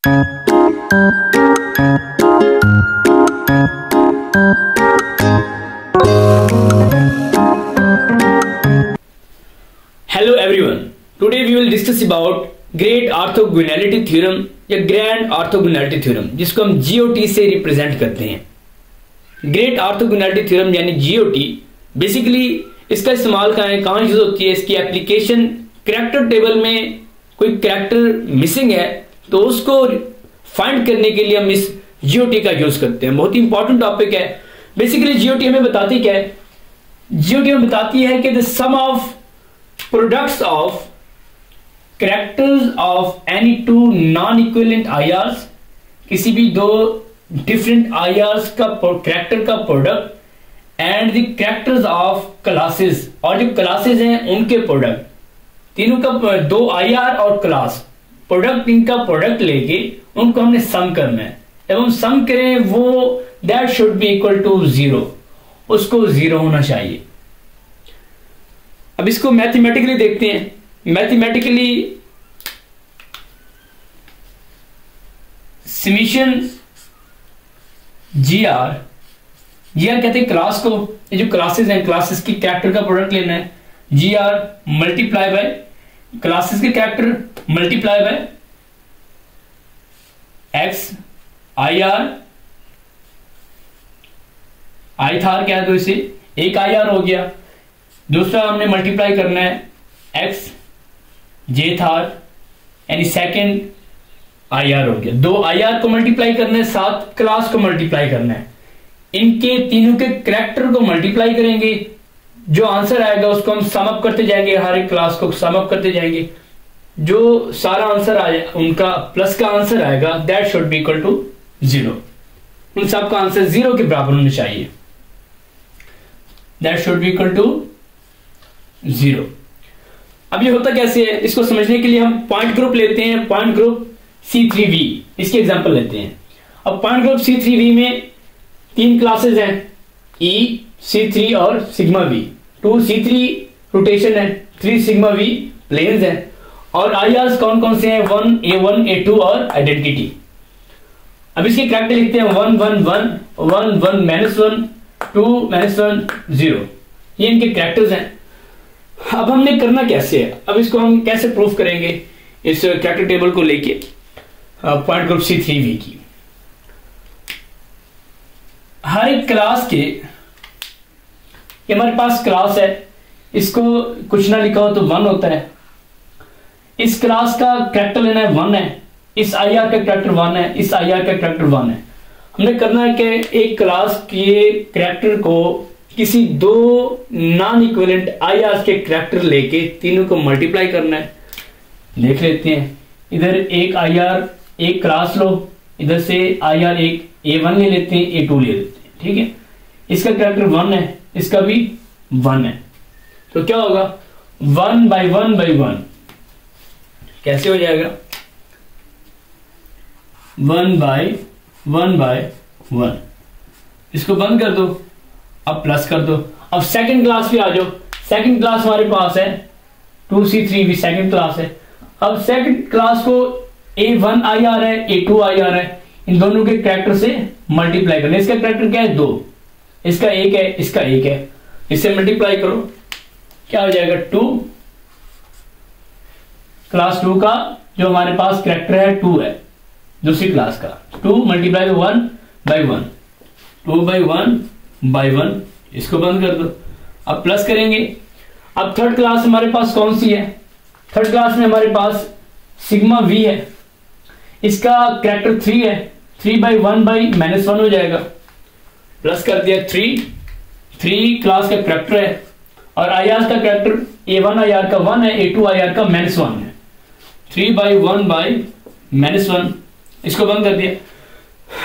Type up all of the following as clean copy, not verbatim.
Hello everyone. Today we will discuss about great orthogonality theorem या grand orthogonality theorem, जिसको हम GOT से represent करते हैं। ग्रेट ऑर्थोगोनैलिटी थ्योरम यानी जीओटी बेसिकली इसका इस्तेमाल कहाँ यूज होती है? इसकी एप्लीकेशन कैरेक्टर टेबल में कोई कैरेक्टर मिसिंग है तो उसको फाइंड करने के लिए हम इस जीओटी का यूज करते हैं। बहुत ही इंपॉर्टेंट टॉपिक है। बेसिकली जीओटी हमें बताती क्या है? जीओटी हमें बताती है कि the sum of products of characters of any two non-equivalent IRs, किसी भी दो different IRs का character का product and the characters of classes, और जो क्लासेस हैं उनके प्रोडक्ट, तीनों का दो IR और क्लास प्रोडक्ट, इनका प्रोडक्ट लेके उनको हमने सम करना है। एवं सम करें वो that should be equal to 0, उसको 0 होना चाहिए। अब इसको मैथमेटिकली देखते हैं। मैथमेटिकली समेशन जीआर कहते हैं क्लास को, ये जो क्लासेस हैं क्लासेस की कैरेक्टर का प्रोडक्ट लेना है। जीआर मल्टीप्लाई बाय क्लासेस के character multiply by X I R, I था क्या है तो इसे एक आई आर हो गया। दूसरा हमने मल्टीप्लाई करना है एक्स जे था यानी सेकेंड आई आर हो गया। दो आई आर को मल्टीप्लाई करना है, साथ क्लास को मल्टीप्लाई करना है। इनके तीनों के कैरेक्टर को मल्टीप्लाई करेंगे, जो आंसर आएगा उसको हम सम अप करते जाएंगे, हर एक क्लास को सम अप करते जाएंगे। जो सारा आंसर आ जाए उनका प्लस का आंसर आएगा that should be equal to 0। उन सब का आंसर 0 के बराबर होना चाहिए। That should be equal to 0। अब ये होता कैसे है, इसको समझने के लिए हम पॉइंट ग्रुप लेते हैं। पॉइंट ग्रुप C3V, इसकी एग्जांपल लेते हैं। अब पॉइंट ग्रुप C3V में तीन क्लासेस हैं, E, C3 और सिग्मा V। 2C3 रोटेशन है, 3 सिग्मा V प्लेन्स हैं, और IRs कौन कौन से हैं? 1 A1 A2 और आइडेंटिटी। अब इसके कैरेक्टर लिखते हैं 1 1 1 1 1 -1 2 -1 0। ये इनके कैरेक्टर्स हैं। अब हमने करना कैसे है? अब इसको हम कैसे प्रूफ करेंगे इस कैरेक्टर टेबल को लेके पॉइंट ग्रुप C3V की? हर एक क्लास के, हमारे पास क्लास है, इसको कुछ ना लिखा हो तो 1 होता है। इस क्लास का कैरेक्टर लेना है 1 है, इस IR का कैरेक्टर 1 है, इस IR का कैरेक्टर 1 है। हमने करना है कि एक क्लास के कैरेक्टर को किसी दो नॉन इक्विवेलेंट IRs के कैरेक्टर लेके तीनों को मल्टीप्लाई करना है। देख लेते हैं, इधर एक IR एक क्लास लो, इधर से IR एक A1 ले लेते हैं, A2 ले लेते हैं, ठीक है। इसका कैरेक्टर 1 है, इसका भी 1 है, तो क्या होगा 1 by 1 by 1 कैसे हो जाएगा? 1 by 1 by 1। इसको बंद कर दो, अब प्लस कर दो। अब सेकंड क्लास पे आ जाओ। सेकंड क्लास हमारे पास है 2C3V, सेकंड क्लास है। अब सेकंड क्लास को A1 IR है, A2 IR है, इन दोनों के कैरेक्टर से मल्टीप्लाई करना। इसका कैरेक्टर क्या है? 2, इसका 1 है, इसका 1 है, इससे मल्टीप्लाई करो, क्या हो जाएगा? 2। क्लास 2 का जो हमारे पास कैरेक्टर है 2 है, दूसरी क्लास का 2 मल्टीप्लाई 1 by 1, 2 by 1 by 1। इसको बंद कर दो, अब प्लस करेंगे। अब थर्ड क्लास हमारे पास कौन सी है? थर्ड क्लास में हमारे पास सिग्मा V है, इसका कैरेक्टर 3 है, 3 by 1 by -1 हो जाएगा। प्लस कर दिया 3 क्लास का कैरेक्टर है, और IR का कैरेक्टर A1 IR का 1 है, A2 IR का -1 है। 3 by 1 by -1, इसको बंद कर दिया।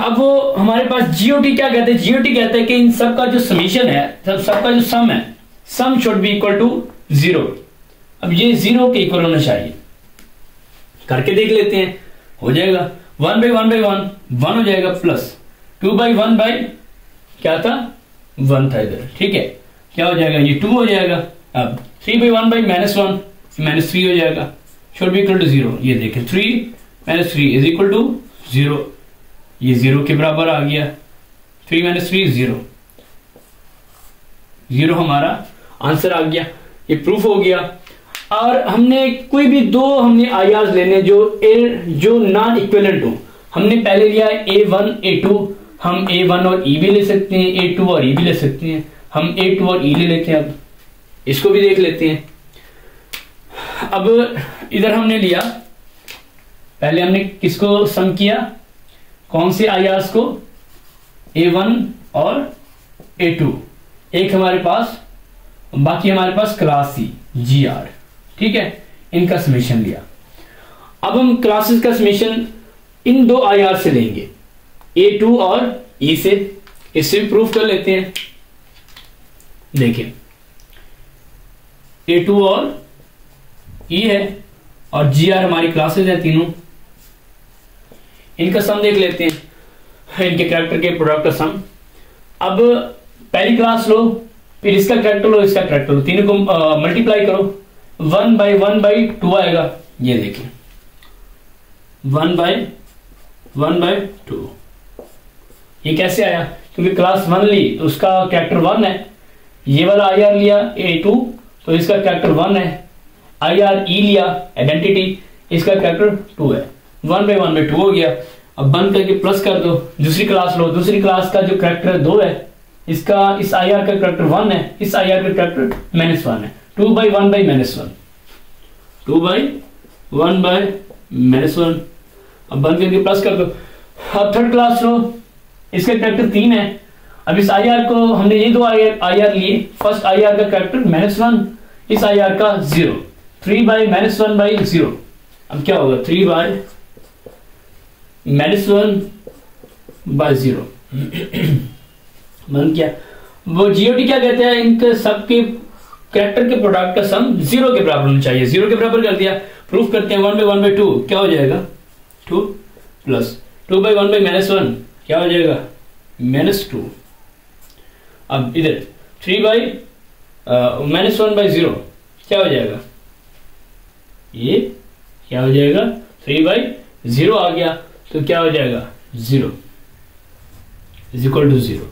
अब वो हमारे पास जीओटी क्या कहते हैं? जीओटी कहते हैं कि इन सब का जो समीशन है, सबका जो सम है, sum should be equal to 0। अब ये 0 के इक्वल होना चाहिए। करके देख लेते हैं, हो जाएगा 1 by 1 by 1 हो जाएगा, प्लस 2 by 1 by क्या था? 1 था इधर, ठीक है। क्या हो जाएगा? ये 2 हो जाएगा। अब 3 by 1 by -1 -3 हो जाएगा, शुड बी इक्वल टू 0। ये देखें 3 - 3 इज इक्वल टू 0, ये 0 के बराबर आ गया। 3 - 3 0, 0 हमारा आंसर आ गया। ये प्रूफ हो गया। और हमने कोई भी दो हमने आईआर लेने जो नॉन इक्विवेलेंट हो। हमने पहले लिया A1 A2, हम A1 और E भी ले सकते हैं, A2 और E भी ले सकते हैं। हम A2 और E ले लेते हैं। अब इसको भी देख लेते हैं। अब इधर हमने लिया, पहले हमने किसको सम किया, कौन से आईआर्स को, A1 और A2, एक हमारे पास, बाकी हमारे पास क्लास C GR, ठीक है, इनका समेशन लिया। अब हम क्लासेस का समेशन इन दो आईआर से लेंगे, A2 और E से। इससे भी प्रूफ कर लेते हैं। देखिए A2 और E है और GR हमारी क्लासेस है तीनों। इनका सम देख लेते हैं, इनके कैरेक्टर के प्रोडक्ट का सम। अब पहली क्लास लो, फिर इसका कैरेक्टर लो, इसका कैरेक्टर लो, तीनों को मल्टीप्लाई करो, 1/1/2 आएगा। ये देखिए 1/1/2। ये कैसे आया, क्योंकि क्लास 1 ली तो उसका कैरेक्टर 1 है। ये वाला आईआर लिया A2 तो इसका कैरेक्टर 1 है। आईआर E लिया आइडेंटिटी, इसका कैरेक्टर 2 है। 1/1/2 हो गया। अब बंद करके प्लस कर दो, दूसरी क्लास लो, दूसरी क्लास का जो कैरेक्टर 2 है, इसका इस आईआर का कैरेक्टर 1 है, इस आईआर का कैरेक्टर -1 है। 2/1/-1, 2/1/-1। अब बंद करके प्लस कर दो। अब थर्ड क्लास लो, इसका कैरेक्टर 3 है। अब इस आईआर को हमने ये दो आईआर लिए, फर्स्ट आईआर का कैरेक्टर -1, इस आईआर का 0, 3/-1/0। अब क्या होगा, 3/-1/0 बन किया। वो जीओटी क्या कहते हैं, इनके सबके कैरेक्टर के प्रोडक्ट का सम 0 के बराबर होना चाहिए। 0 के बराबर कर दिया, प्रूफ करते हैं। 1/1/2 क्या हो जाएगा, 2 प्लस 2/1/-1 क्या हो जाएगा, -2। अब इधर 3/-1/0 क्या हो जाएगा, ये क्या हो जाएगा, 3/0 आ गया तो क्या हो जाएगा, 0 = 0।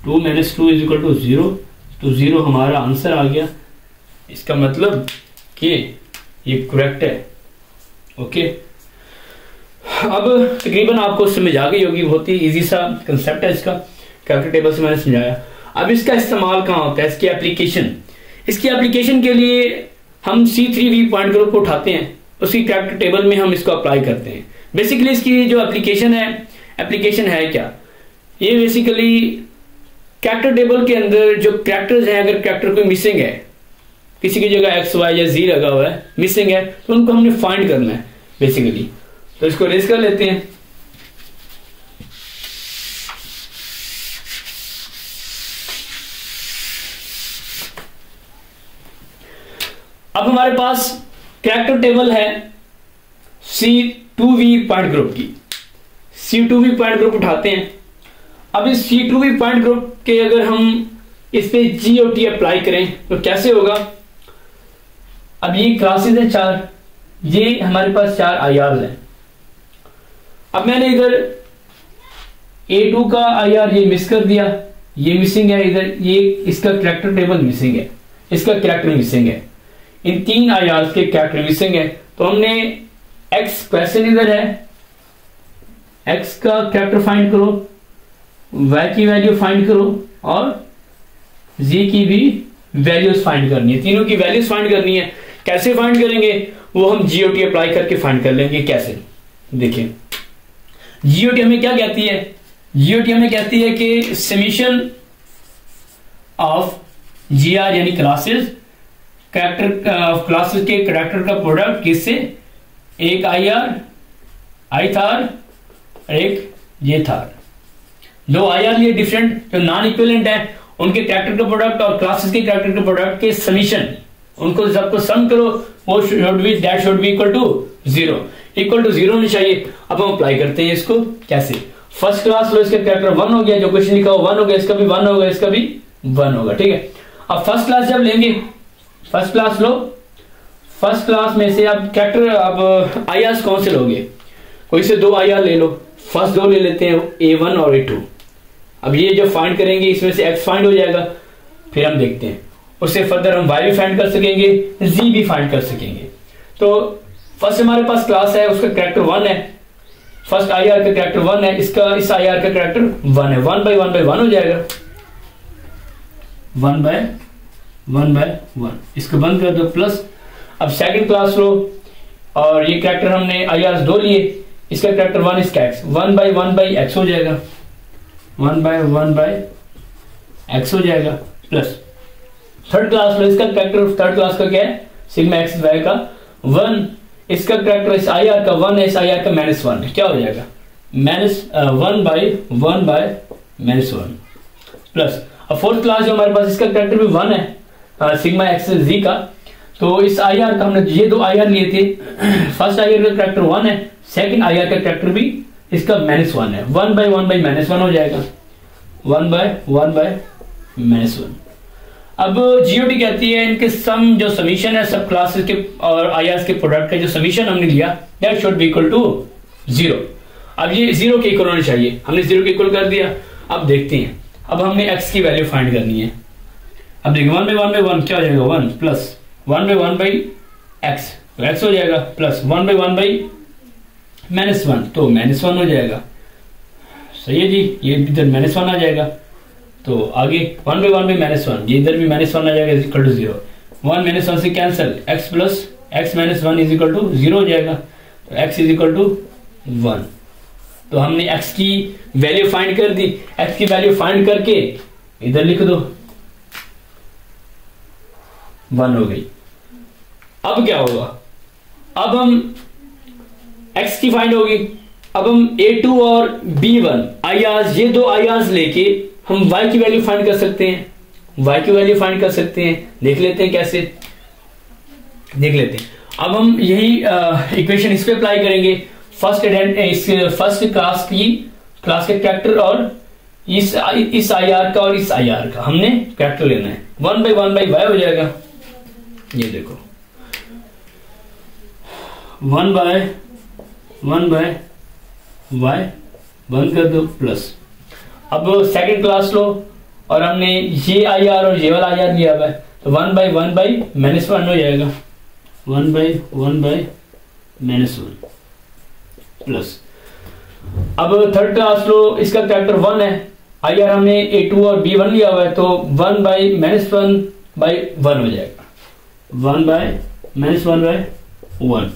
2 - 2 = 0, तो 0 हमारा आंसर आ गया। इसका मतलब कि ये करेक्ट है। ओके, अब तकरीबन आपको समझ आ गई होगी। बहुत ही इजी सा कंसेप्ट है इसका, कैरेक्टर टेबल से मैंने समझाया। अब इसका इस्तेमाल कहाँ होता है, इसकी एप्लीकेशन के लिए हम C3V पॉइंट ग्रुप को उठाते हैं, उसकी कैरेक्टर टेबल में हम इसको अप्लाई करते हैं। बेसिकली इसकी जो एप्लीकेशन है क्या, ये बेसिकली कैरेक्टर टेबल के अंदर जो कैरेक्टर्स हैं, अगर कैरेक्टर कोई मिसिंग है, किसी की जगह X Y या Z लगा हुआ है, मिसिंग है, तो उनको हमने फाइंड करना है बेसिकली। तो इसको रेज कर लेते हैं। अब हमारे पास कैरेक्टर टेबल है C2V पॉइंट ग्रुप की। C2V पॉइंट ग्रुप उठाते हैं। अब इस C2V पॉइंट ग्रुप के अगर हम इस पे GOT अप्लाई करें तो कैसे होगा। अब ये क्लासेस है 4, ये हमारे पास 4 आईआर हैं। अब मैंने इधर A2 का आईआर ये मिस कर दिया, ये मिसिंग है, इधर ये इसका कैरेक्टर टेबल मिसिंग है, इसका कैरेक्टर मिसिंग है, इन 3 आईआर के कैरेक्टर मिसिंग है। तो हमने X क्वेश्चन इधर है, X का कैरेक्टर फाइंड करो, Y की वैल्यू फाइंड करो और Z की भी वैल्यूज फाइंड करनी है, तीनों की वैल्यूज फाइंड करनी है। कैसे फाइंड करेंगे वो हम GOT अप्लाई करके फाइंड कर लेंगे। कैसे, देखिए GOT हमें क्या कहती है, GOT हमें कहती है कि समेशन ऑफ GR यानी क्लासेस क्लासेस के कैरेक्टर का प्रोडक्ट किससे, एक IR ith और एक jth। दो IR लिए डिफरेंट, जो नॉन इक्विवेलेंट है, उनके कैरेक्टर का प्रोडक्ट और क्लासेस के कैरेक्टर के प्रोडक्ट के समीशन, उनको सबको सम करो, वो शुड बी इक्वल टू 0 होना चाहिए। अब हम अप्लाई करते हैं इसको। कैसे, फर्स्ट क्लास लो, इसका कैरेक्टर 1 हो गया, जो क्वेश्चन लिखा हो 1 हो गया, इसका भी 1 होगा, इसका भी 1 होगा, ठीक है। अब फर्स्ट क्लास जब लेंगे, फर्स्ट क्लास लो, फर्स्ट क्लास में से आप कैरेक्टर, अब आईआर्स कौन से लोगे, कोई से 2 IR ले लो, फर्स्ट 2 ले लेते हैं A1 और A2। अब ये जब फाइंड करेंगे इसमें से x फाइंड हो जाएगा, फिर हम देखते हैं उससे फर्दर हम y भी फाइंड कर सकेंगे, z भी फाइंड कर सकेंगे। तो फर्स्ट हमारे पास क्लास है, उसका कैरेक्टर 1 है, फर्स्ट IR का कैरेक्टर 1 है, इसका इस IR का कैरेक्टर 1 है, 1 by 1 by 1 हो जाएगा, 1 by 1 by 1। इसको बंद कर दो प्लस। अब सेकंड क्लास लो और ये कैरेक्टर हमने IR 2 लिए, इसका कैरेक्टर 1, इसका x, 1 by 1 by x हो जाएगा, 1 by 1 by x हो जाएगा प्लस। थर्ड क्लास लो, इसका कैरेक्टर थर्ड क्लास का क्या है, सिग्मा x y का 1, इसका कैरेक्टर इस IR का 1 है, इस IR का -1 है, क्या हो जाएगा -1 by 1 by -1 प्लस। अब फोर्थ क्लास जो हमारे पास इसका कैरेक्टर भी 1 है, सिग्मा x z का, तो इस IR का हमने ये 2 IR लिए थे, फर्स्ट IR का कैरेक्टर 1 है, सेकंड IR का कैरेक्टर भी इसका -1 है, 1 by 1 by -1 हो जाएगा, 1 by 1 by -1। अब GOT कहती है इनके सम जो समीशन है सब क्लासेस के और IRs के प्रोडक्ट का जो समीशन हमने लिया that should be equal to 0। अब ये 0 के इक्वल होना चाहिए, हमने 0 के इक्वल कर दिया। अब देखते हैं, अब हमने x की वैल्यू फाइंड करनी है। अब देखिए 1 by 1 by 1 क्या हो जाएगा, 1 प्लस 1 by 1 by x, तो x हो जाएगा प्लस 1 by 1 by -1, तो -1 हो जाएगा। सही है जी, ये इधर -1 आ जाएगा, तो आगे 1 by 1 by -1, ये इधर भी -1 आ जाएगा, इक्वल टू 0। 1 -1 से cancel, x plus x -1 is equal to 0 हो जाएगा, तो x इज इक्वल टू 1। तो हमने x की वैल्यू फाइंड कर दी, x की वैल्यू फाइंड करके इधर लिख दो, 1 हो गई। अब क्या होगा, अब हम x की फाइंड होगी, अब हम A2 और B1 IRs, ये 2 IRs लेके हम y की वैल्यू फाइंड कर सकते हैं, y की वैल्यू फाइंड कर सकते हैं। देख लेते हैं कैसे, देख लेते हैं। अब हम यही इक्वेशन इस पे अप्लाई करेंगे, फर्स्ट क्लास के कैरेक्टर और इस IR का और इस IR का हमने कैरेक्टर लेना है। 1 by 1 by y हो जाएगा, ये देखो 1 by 1 by y, बंद कर दो प्लस। अब सेकंड क्लास लो और हमने ये IR और ये वाला IR लिया हुआ है, तो 1 by 1 by -1 हो जाएगा, 1 by 1 by -1 प्लस। अब थर्ड क्लास लो, इसका कैरेक्टर 1 है, IR हमने A2 और B1 लिया हुआ है, तो 1 by -1 by 1 हो जाएगा, 1 by -1 by 1,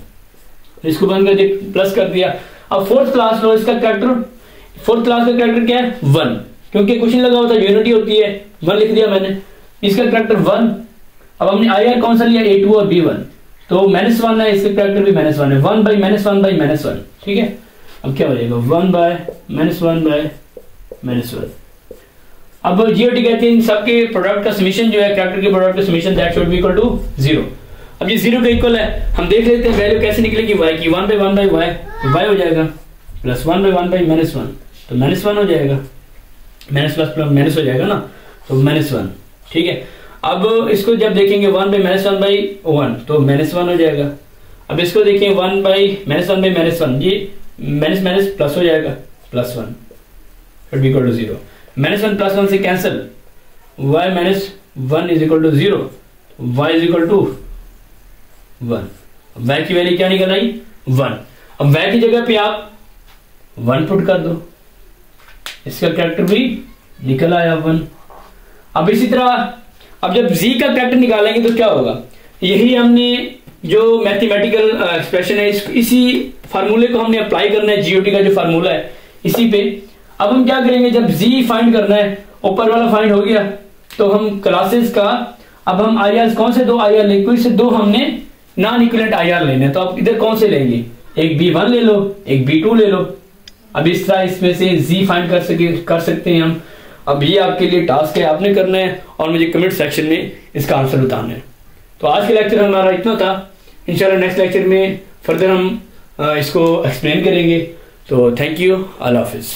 इसको बंद कर दिया, प्लस कर दिया। अब फोर्थ क्लास लो, इसका कैरेक्टर, फोर्थ क्लास का कैरेक्टर क्या है 1, क्योंकि क्वेश्चन लगा होता है यूनिटी होती है, 1 लिख दिया मैंने, इसका कैरेक्टर 1। अब हमने IR कौन सा लिया, A2 और B1, तो -1 है, इसका कैरेक्टर भी -1 है, 1 by -1 by -1, ठीक है। अब क्या हो जाएगा, 1 by -1 by -1। अब GOT कहते हैं इन सबके प्रोडक्ट का समीशन जो है, कैरेक्टर के प्रोडक्ट का summation that should be equal to 0। अब ये 0 का इक्वल है, हम देख लेते हैं वैल्यू कैसे निकलेगी y की, 1 by 1 by y, तो y हो जाएगा प्लस 1 by 1 by -1, तो -1 हो जाएगा, माइनस प्लस प्लस माइनस हो जाएगा ना, तो -1, ठीक है। अब इसको जब देखेंगे 1 by -1 by 1, तो -1 हो जाएगा। अब इसको देखें 1 by -1 by -1, ये माइनस माइनस प्लस हो जाएगा, +1 should be equal to 0। -1 + 1 से cancel, y - 1 is equal to 0, y is equal to 1। y की वैल्यू क्या निकल आई, 1। अब y की जगह पे आप 1 पुट कर दो, इसका कैरेक्टर भी निकल आया 1। अब इसी तरह अब जब z का कैरेक्टर निकालेंगे तो क्या होगा, यही हमने जो मैथमेटिकल एक्सप्रेशन है इसी फार्मूले को हमने अप्लाई करना है, GOT का जो फार्मूला है इसी पे। अब हम क्या करेंगे, जब z फाइंड करना है, ऊपर वाला फाइंड हो गया, तो हम क्लासेस का अब हम IR कौन से 2 IR लेंगे, कोई से 2 हमने नॉन इक्विवेलेंट IR लेने, तो अब इधर कौन से लेंगे, एक B1 ले लो, एक B2 ले लो। अब इस तरह इसमें से z फाइंड कर सकते हैं हम। अब ये आपके लिए टास्क है, आपने करना है और मुझे कमेंट सेक्शन में इसका आंसर बताना है। तो आज के लेक्चर हमारा इतना था, इंशाल्लाह नेक्स्ट लेक्चर में फर्दर हम इसको एक्सप्लेन करेंगे। तो थैंक यू, अल्लाह हाफिज।